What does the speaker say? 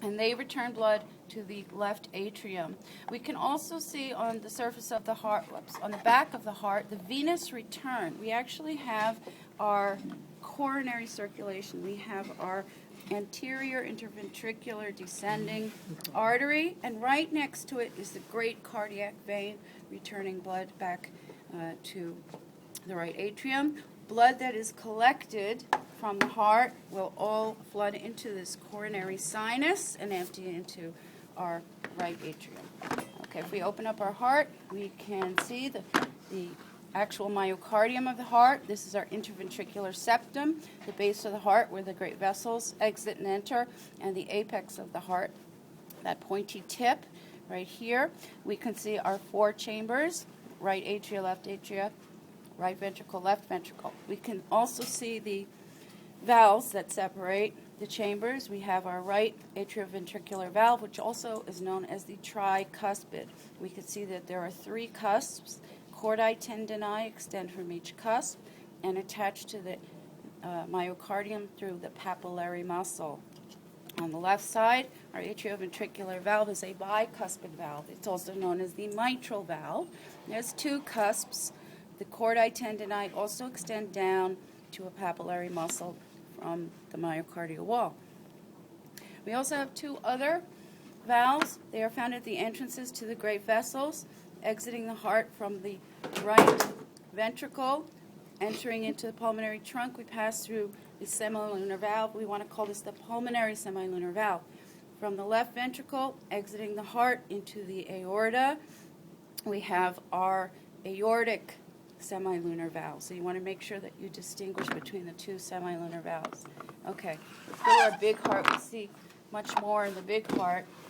and they return blood to the left atrium. We can also see on the surface of the heart, on the back of the heart, the venous return. We actually have our coronary circulation. We have our anterior interventricular descending artery, and right next to it is the great cardiac vein returning blood back to the right atrium. Blood that is collected from the heart will all flood into this coronary sinus and empty into our right atrium. Okay, if we open up our heart, we can see the actual myocardium of the heart. This is our interventricular septum, the base of the heart where the great vessels exit and enter, and the apex of the heart, that pointy tip right here. We can see our four chambers, right atria, left atria, right ventricle, left ventricle. We can also see the valves that separate the chambers. We have our right atrioventricular valve, which also is known as the tricuspid. We can see that there are three cusps. Chordae tendineae extend from each cusp and attach to the myocardium through the papillary muscle. On the left side, our atrioventricular valve is a bicuspid valve. It's also known as the mitral valve. There's two cusps. The chordae tendineae also extend down to a papillary muscle from the myocardial wall. We also have two other valves. They are found at the entrances to the great vessels, exiting the heart from the right ventricle, entering into the pulmonary trunk. We pass through the semilunar valve. We want to call this the pulmonary semilunar valve. From the left ventricle, exiting the heart into the aorta, we have our aortic semilunar valve. So you want to make sure that you distinguish between the two semilunar valves. Okay, let's go to our big heart. We see much more in the big heart.